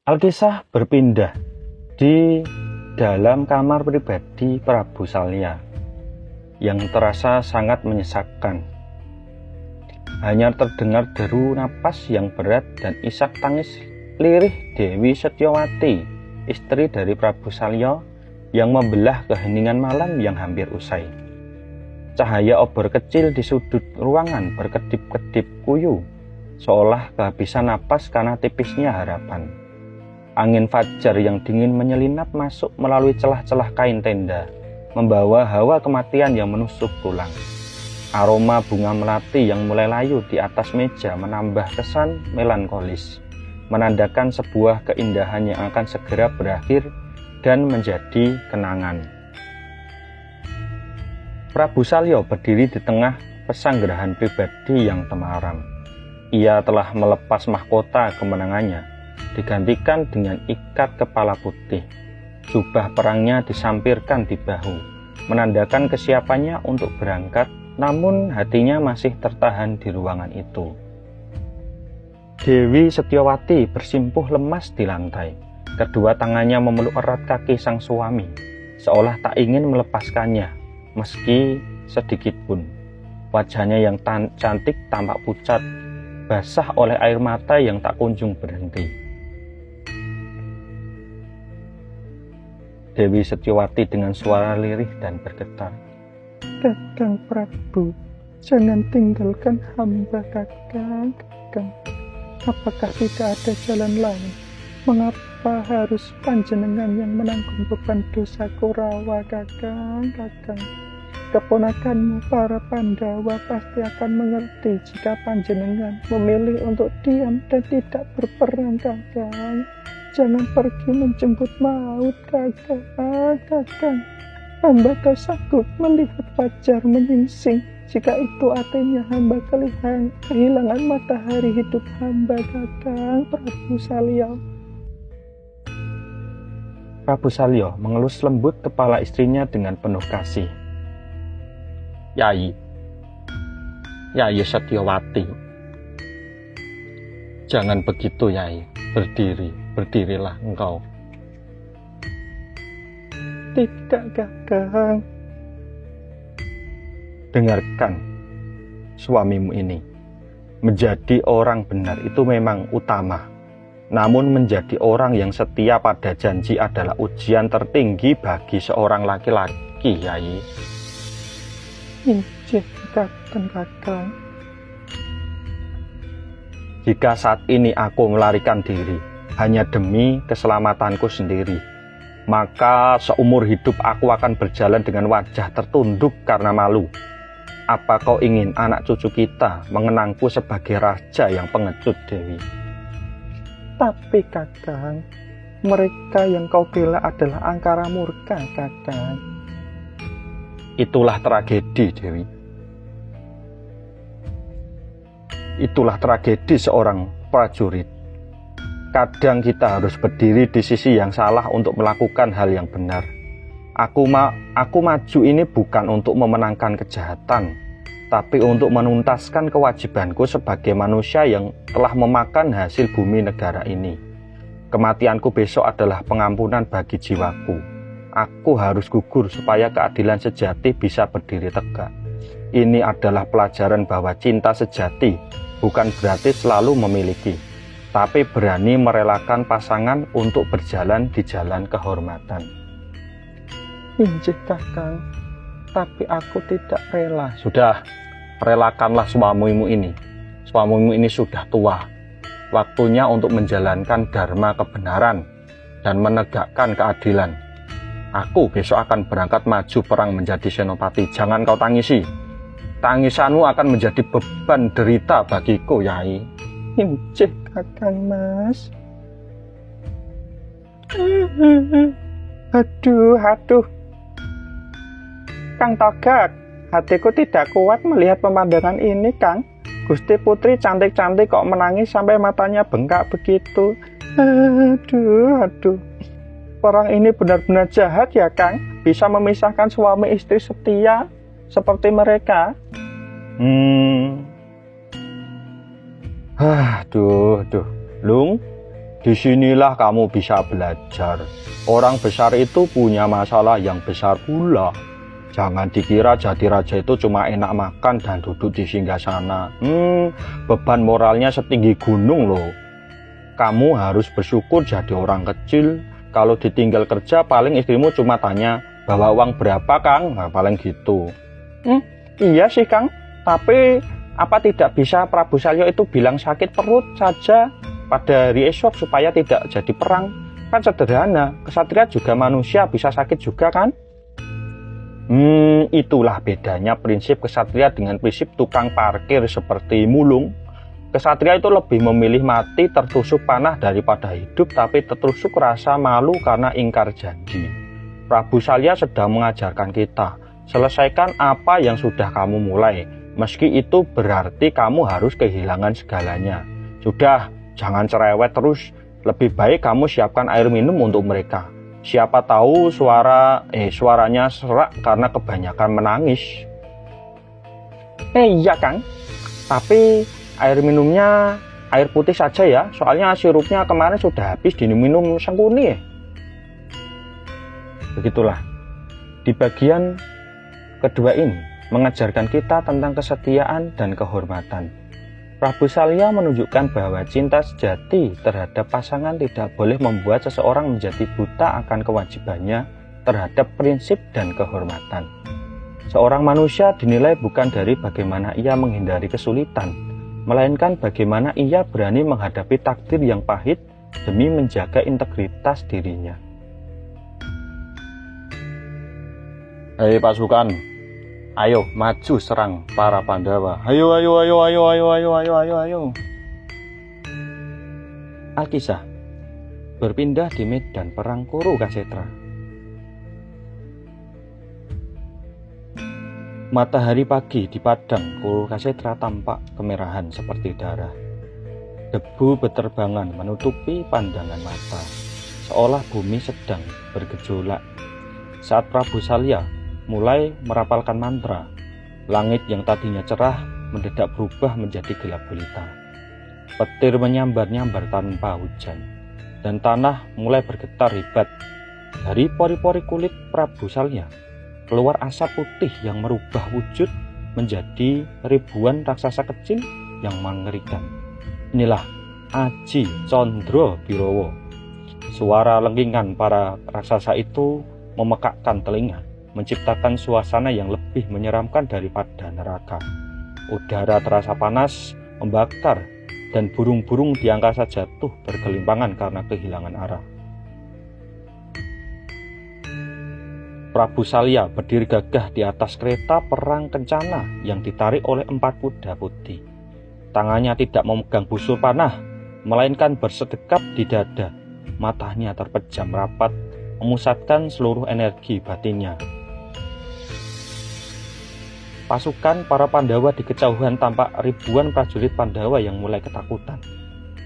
Alkisah berpindah di dalam kamar pribadi Prabu Salya yang terasa sangat menyesakkan. Hanya terdengar deru napas yang berat dan isak tangis lirih Dewi Setyowati, istri dari Prabu Salya, yang membelah keheningan malam yang hampir usai. Cahaya obor kecil di sudut ruangan berkedip-kedip kuyu, seolah kehabisan napas karena tipisnya harapan. Angin fajar yang dingin menyelinap masuk melalui celah-celah kain tenda, membawa hawa kematian yang menusuk tulang. Aroma bunga melati yang mulai layu di atas meja menambah kesan melankolis, menandakan sebuah keindahan yang akan segera berakhir dan menjadi kenangan. Prabu Salya berdiri di tengah pesanggerahan pribadi yang temaram. Ia telah melepas mahkota kemenangannya, digantikan dengan ikat kepala putih. Jubah perangnya disampirkan di bahu, menandakan kesiapannya untuk berangkat, namun hatinya masih tertahan di ruangan itu. Dewi Setyowati bersimpuh lemas di lantai. Kedua tangannya memeluk erat kaki sang suami, seolah tak ingin melepaskannya, meski sedikit pun. Wajahnya yang cantik tampak pucat, basah oleh air mata yang tak kunjung berhenti. Dewi Setyowati dengan suara lirih dan bergetar, "Kakang Prabu, jangan tinggalkan hamba, Kakang. Apakah tidak ada jalan lain? Mengapa harus panjenengan yang menanggung beban dosa Korawa, Kakang? Keponakanmu para Pandawa pasti akan mengerti jika panjenengan memilih untuk diam dan tidak berperang, Kakang. Jangan pergi menjemput maut, Kakang. Hamba tak sanggup melihat fajar menyingsing. Jika itu artinya hamba kehilangan matahari hidup hamba, Kakang Prabu Salya." Prabu Salya mengelus lembut kepala istrinya dengan penuh kasih. Yai Setyowati, jangan begitu, Yai. Berdirilah engkau. "Tidak, Kakang." Dengarkan suamimu ini. Menjadi orang benar itu memang utama. Namun menjadi orang yang setia pada janji adalah ujian tertinggi bagi seorang laki-laki, Yai. "Injih, Kakang." Jika saat ini aku melarikan diri hanya demi keselamatanku sendiri, maka seumur hidup aku akan berjalan dengan wajah tertunduk karena malu. Apa kau ingin anak cucu kita mengenangku sebagai raja yang pengecut, Dewi? "Tapi, Kakang, mereka yang kau bela adalah angkara murka, Kakang." Itulah tragedi, Dewi. Itulah tragedi seorang prajurit. Kadang kita harus berdiri di sisi yang salah untuk melakukan hal yang benar. Aku maju ini bukan untuk memenangkan kejahatan, tapi untuk menuntaskan kewajibanku sebagai manusia yang telah memakan hasil bumi negara ini. Kematianku besok adalah pengampunan bagi jiwaku. Aku harus gugur supaya keadilan sejati bisa berdiri tegak. Ini adalah pelajaran bahwa cinta sejati bukan berarti selalu memiliki, tapi berani merelakan pasangan untuk berjalan di jalan kehormatan. "Injih, Kakang, tapi aku tidak rela." Sudah, relakanlah suamimu ini. Suamimu ini sudah tua. Waktunya untuk menjalankan dharma kebenaran dan menegakkan keadilan. Aku besok akan berangkat maju perang menjadi senopati. Jangan kau tangisi. Tangisanmu akan menjadi beban derita bagiku, Yai. "Injih, Kakang Mas." Aduh. "Kang Togak, hatiku tidak kuat melihat pemandangan ini, Kang. Gusti Putri cantik-cantik kok menangis sampai matanya bengkak begitu. Aduh. Orang ini benar-benar jahat ya, Kang. Bisa memisahkan suami istri setia seperti mereka." Duh. Lung, Disinilah kamu bisa belajar. Orang besar itu punya masalah yang besar pula. Jangan dikira jadi raja itu cuma enak makan dan duduk di singgasana. Beban moralnya setinggi gunung loh. Kamu harus bersyukur jadi orang kecil. Kalau ditinggal kerja paling istrimu cuma tanya, bawa uang berapa Kang? Nah, paling gitu. Iya sih Kang, tapi apa tidak bisa Prabu Salya itu bilang sakit perut saja pada hari esok supaya tidak jadi perang? Kan sederhana, kesatria juga manusia, bisa sakit juga kan? Itulah bedanya prinsip kesatria dengan prinsip tukang parkir seperti mulung. Kesatria itu lebih memilih mati tertusuk panah daripada hidup tapi tertusuk rasa malu karena ingkar janji. Prabu Salya sedang mengajarkan kita, selesaikan apa yang sudah kamu mulai, meski itu berarti kamu harus kehilangan segalanya. Sudah, jangan cerewet terus, lebih baik kamu siapkan air minum untuk mereka. Siapa tahu suaranya serak karena kebanyakan menangis. Iya Kang, tapi air minumnya air putih saja ya, soalnya sirupnya kemarin sudah habis diminum Sangkuni. Begitulah, di bagian kedua ini mengajarkan kita tentang kesetiaan dan kehormatan. Prabu Salya menunjukkan bahwa cinta sejati terhadap pasangan tidak boleh membuat seseorang menjadi buta akan kewajibannya terhadap prinsip dan kehormatan. Seorang manusia dinilai bukan dari bagaimana ia menghindari kesulitan, melainkan bagaimana ia berani menghadapi takdir yang pahit demi menjaga integritas dirinya. Hei pasukan, ayo maju serang para Pandawa. Ayo. Alkisah berpindah di medan perang Kurukshetra. Matahari pagi di padang Kurukshetra tampak kemerahan seperti darah. Debu beterbangan menutupi pandangan mata, seolah bumi sedang bergejolak. Saat Prabu Salya mulai merapalkan mantra, langit yang tadinya cerah mendadak berubah menjadi gelap gulita. Petir menyambar-nyambar tanpa hujan, dan tanah mulai bergetar hebat. Dari pori-pori kulit Prabu Salya keluar asap putih yang merubah wujud menjadi ribuan raksasa kecil yang mengerikan. Inilah Aji Condro Birowo. Suara lengkingan para raksasa itu memekakkan telinga, menciptakan suasana yang lebih menyeramkan daripada neraka. Udara terasa panas, membakar, dan burung-burung di angkasa jatuh bergelimpangan karena kehilangan arah. Prabu Salya berdiri gagah di atas kereta perang kencana yang ditarik oleh 4 kuda putih. Tangannya tidak memegang busur panah, melainkan bersedekap di dada. Matanya terpejam rapat, memusatkan seluruh energi batinnya. Pasukan para Pandawa di kejauhan tampak ribuan prajurit Pandawa yang mulai ketakutan.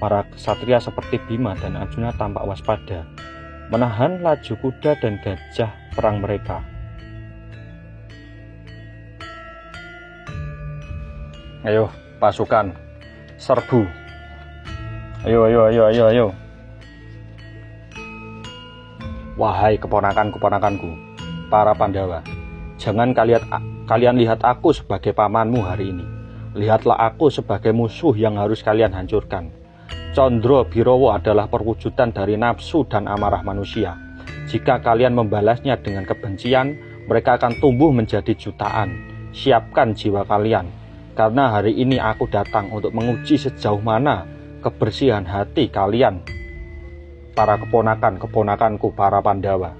Para ksatria seperti Bima dan Arjuna tampak waspada, menahan laju kuda dan gajah perang mereka. Ayo pasukan, serbu. Ayo. Wahai keponakan-keponakanku, para Pandawa, jangan kalian lihat aku sebagai pamanmu hari ini. Lihatlah aku sebagai musuh yang harus kalian hancurkan. Condro Birowo adalah perwujudan dari nafsu dan amarah manusia. Jika kalian membalasnya dengan kebencian, mereka akan tumbuh menjadi jutaan. Siapkan jiwa kalian, karena hari ini aku datang untuk menguji sejauh mana kebersihan hati kalian, para keponakan-keponakanku, para Pandawa.